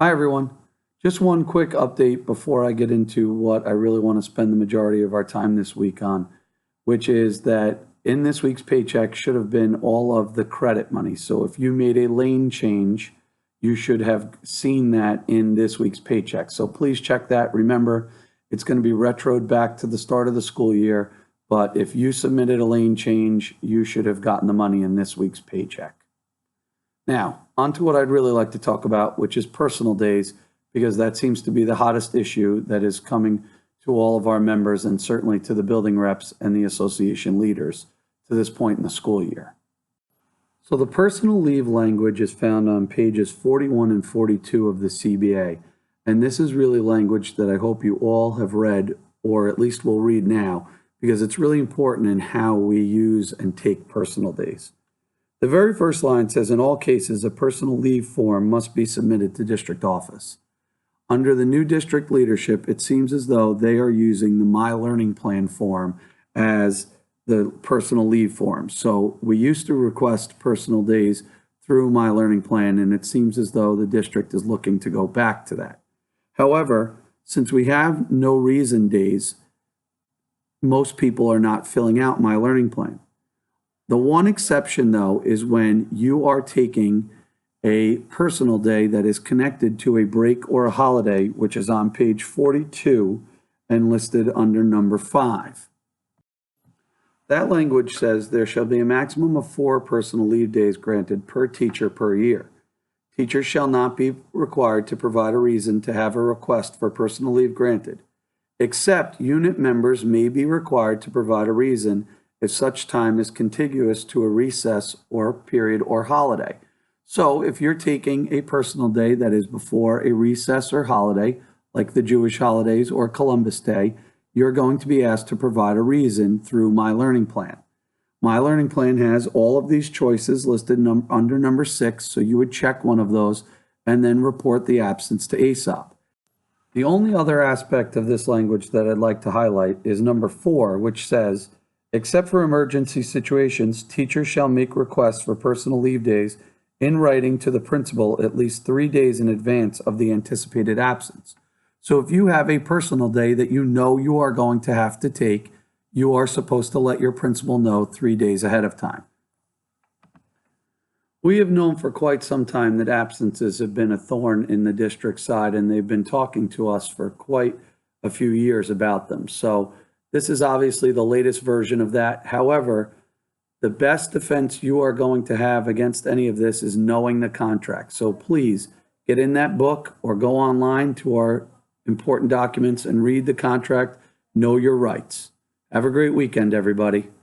Hi, everyone. Just one quick update before I get into what I really want to spend the majority of our time this week on, which is that in this week's paycheck should have been all of the credit money. So if you made a lane change, you should have seen that in this week's paycheck. So please check that. Remember, it's going to be retroed back to the start of the school year. But if you submitted a lane change, you should have gotten the money in this week's paycheck. Now, on to what I'd really like to talk about, which is personal days, because that seems to be the hottest issue that is coming to all of our members and certainly to the building reps and the association leaders to this point in the school year. So the personal leave language is found on pages 41 and 42 of the CBA. And this is really language that I hope you all have read, or at least will read now, because it's really important in how we use and take personal days. The very first line says, in all cases, a personal leave form must be submitted to district office. Under the new district leadership, it seems as though they are using the My Learning Plan form as the personal leave form. So we used to request personal days through My Learning Plan, and it seems as though the district is looking to go back to that. However, since we have no reason days, most people are not filling out My Learning Plan. The one exception, though, is when you are taking a personal day that is connected to a break or a holiday, which is on page 42 and listed under number 5. That language says there shall be a maximum of 4 personal leave days granted per teacher per year. Teachers shall not be required to provide a reason to have a request for personal leave granted, except unit members may be required to provide a reason if such time is contiguous to a recess or period or holiday. So if you're taking a personal day that is before a recess or holiday, like the Jewish holidays or Columbus Day, you're going to be asked to provide a reason through My Learning Plan. My Learning Plan has all of these choices listed under number 6, so you would check one of those and then report the absence to ASOP. The only other aspect of this language that I'd like to highlight is number 4, which says, except for emergency situations, teachers shall make requests for personal leave days in writing to the principal at least 3 days in advance of the anticipated absence. So if you have a personal day that you know you are going to have to take, you are supposed to let your principal know 3 days ahead of time. We have known for quite some time that absences have been a thorn in the district side, and they've been talking to us for quite a few years about them. So this is obviously the latest version of that. However, the best defense you are going to have against any of this is knowing the contract. So please get in that book or go online to our important documents and read the contract. Know your rights. Have a great weekend, everybody.